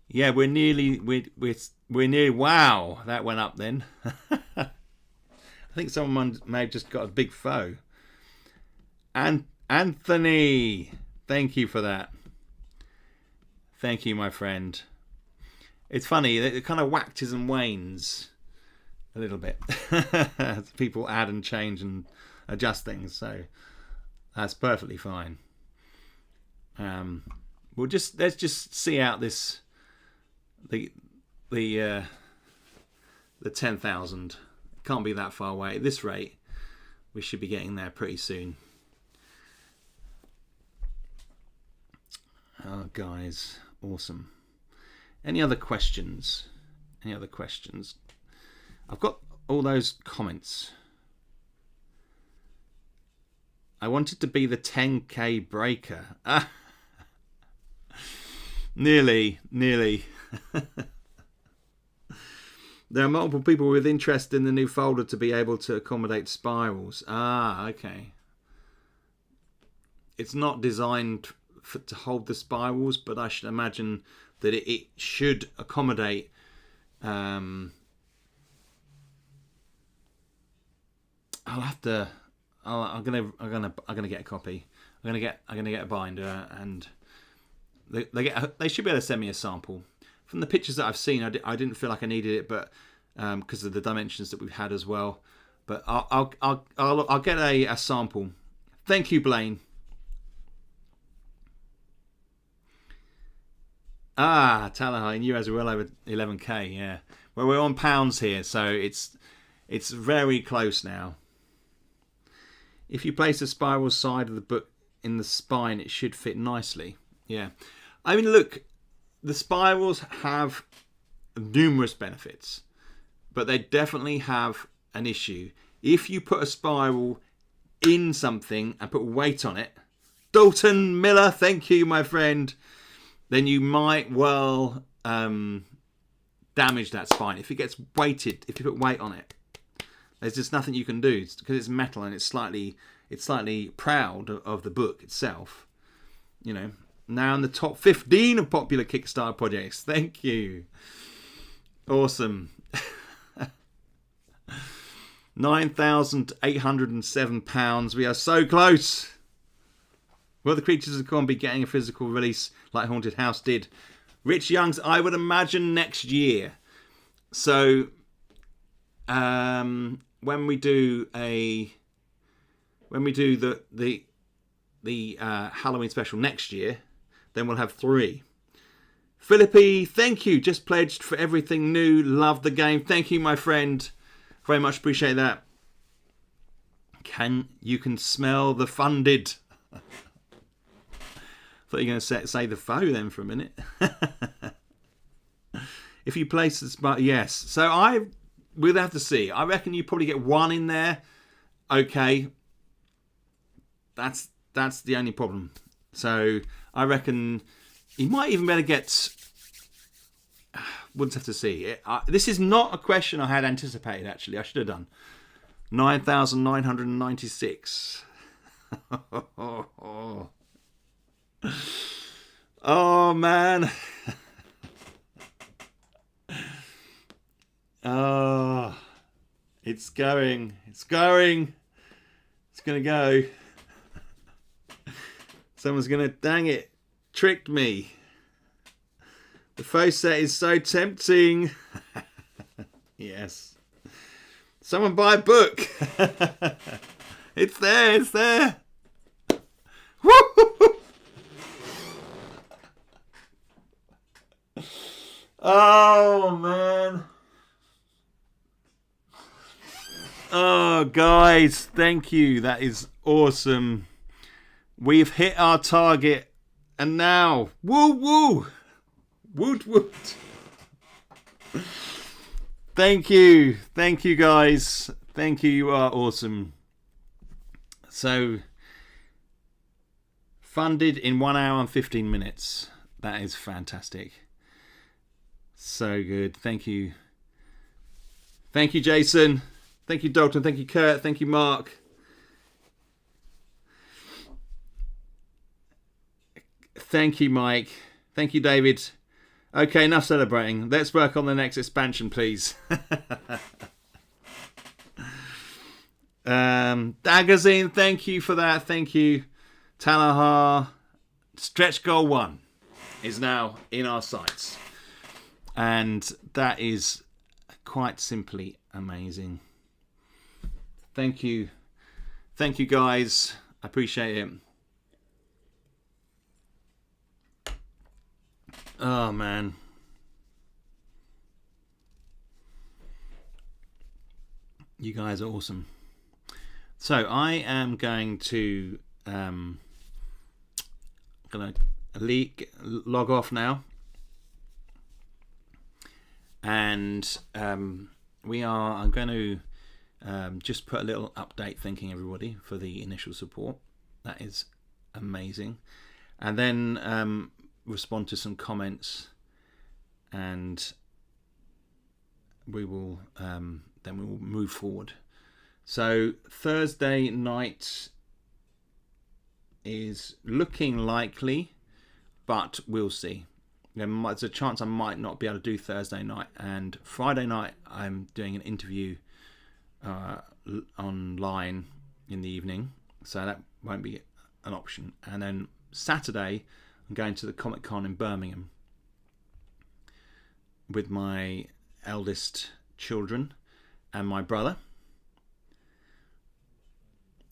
Yeah, we're nearly. Wow, that went up then. I think someone may have just got a big foe. And Anthony, thank you for that. Thank you, my friend. It's funny, it kind of waxes and wanes a little bit. People add and change and adjust things, so that's perfectly fine. Let's just see out this the 10,000. Can't be that far away. At this rate, we should be getting there pretty soon. Oh, guys, awesome. Any other questions? I've got all those comments. I wanted to be the 10k breaker. Nearly. There are multiple people with interest in the new folder to be able to accommodate spirals. Okay. It's not designed to hold the spirals, but I should imagine that it should accommodate. I'm gonna get a copy. I'm gonna get a binder, and they should be able to send me a sample. From the pictures that I've seen, I didn't feel like I needed it, but because of the dimensions that we've had as well. But I'll get a sample. Thank you, Blaine. Tallahassee, and you as well over 11k. Yeah, well, we're on pounds here, so it's very close now. If you place the spiral side of the book in the spine, it should fit nicely. Yeah, I mean, look, the spirals have numerous benefits, but they definitely have an issue. If you put a spiral in something and put weight on it, Dalton Miller, thank you, my friend, then you might well damage that spine. If it gets weighted, if you put weight on it, there's just nothing you can do because it's metal and it's slightly proud of the book itself. You know, now in the top 15 of popular Kickstarter projects. Thank you. Awesome. £9,807. We are so close. Will the Creatures of the Corn be getting a physical release like Haunted House did? Rich Young's, I would imagine next year. So, when we do the Halloween special next year, then we'll have 3. Philippi, thank you. Just pledged for everything new. Love the game. Thank you, my friend. Very much appreciate that. You can smell the funded. Thought you were going to say the foe then for a minute. If you place this, but yes. So we'll have to see. I reckon you probably get 1 in there. Okay. That's the only problem. So I reckon you might even better get. We'll just have to see. This is not a question I had anticipated. Actually, I should have done 9,996. Oh man. Oh, it's going to go. Someone's gonna, dang it, tricked me. The faux set is so tempting. Yes. Someone buy a book. It's there. Woo! Oh man. Oh guys, thank you. That is awesome. We've hit our target, and now woot thank you guys, thank you. You are awesome. So funded in 1 hour and 15 minutes. That is fantastic. So good. Thank you Jason, thank you Dalton, thank you Kurt, thank you Mark. Thank you, Mike. Thank you, David. Okay, enough celebrating. Let's work on the next expansion, please. Dagazine, thank you for that. Thank you. Tallahassee. Stretch goal 1 is now in our sights. And that is quite simply amazing. Thank you. Thank you, guys. I appreciate it. Oh man. You guys are awesome. So I am going to log off now, and I'm going to just put a little update thanking everybody for the initial support. That is amazing. And then respond to some comments, and we will move forward. So Thursday night is looking likely, but we'll see. There's a chance I might not be able to do Thursday night, and Friday night I'm doing an interview online in the evening, so that won't be an option. And then Saturday I'm going to the Comic-Con in Birmingham with my eldest children and my brother.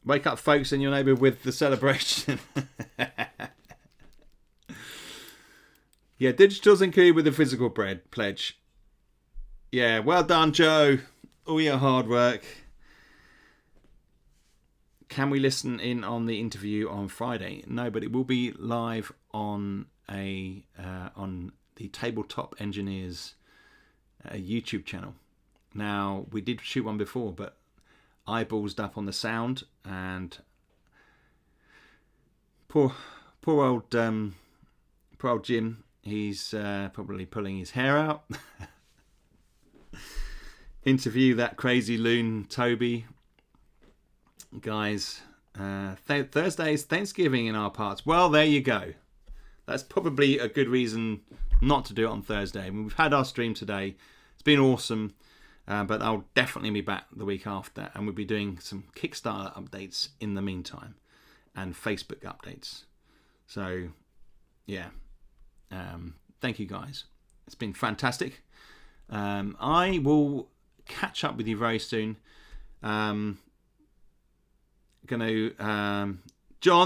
Wake up, folks, in your neighbourhood with the celebration. Yeah, digital's included with the physical pledge. Yeah, well done, Joe. All your hard work. Can we listen in on the interview on Friday? No, but it will be live on the Tabletop Engineers YouTube channel. Now, we did shoot one before, but eyeballsed up on the sound, and poor old Jim. He's probably pulling his hair out. Interview that crazy loon Toby. Guys, Thursday is Thanksgiving in our parts. Well, there you go. That's probably a good reason not to do it on Thursday. I mean, we've had our stream today. It's been awesome. But I'll definitely be back the week after, and we'll be doing some Kickstarter updates in the meantime, and Facebook updates. So, yeah. Thank you, guys. It's been fantastic. I will catch up with you very soon. John,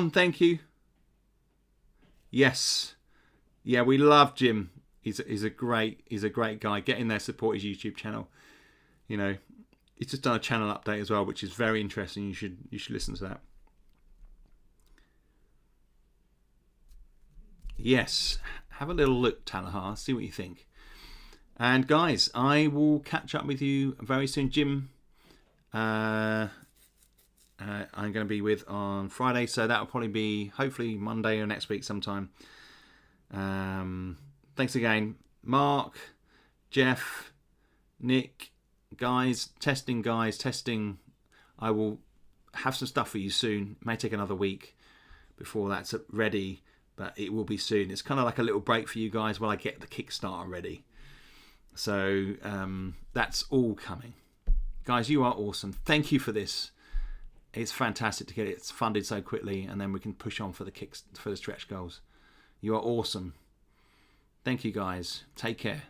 thank you. Yes. Yeah, we love Jim. He's a great guy. Get in there, support his YouTube channel. You know, he's just done a channel update as well, which is very interesting. You should listen to that. Yes, have a little look, Talahar. See what you think. And guys, I will catch up with you very soon. Jim, I'm going to be with on Friday, so that'll probably be hopefully Monday or next week sometime. Thanks again, Mark, Jeff, Nick. Guys, testing. I will have some stuff for you soon. It may take another week before that's ready, but it will be soon. It's kind of like a little break for you guys while I get the Kickstarter ready. So that's all coming. Guys, you are awesome. Thank you for this. It's fantastic to get it funded so quickly, and then we can push on for the stretch goals. You are awesome. Thank you, guys. Take care.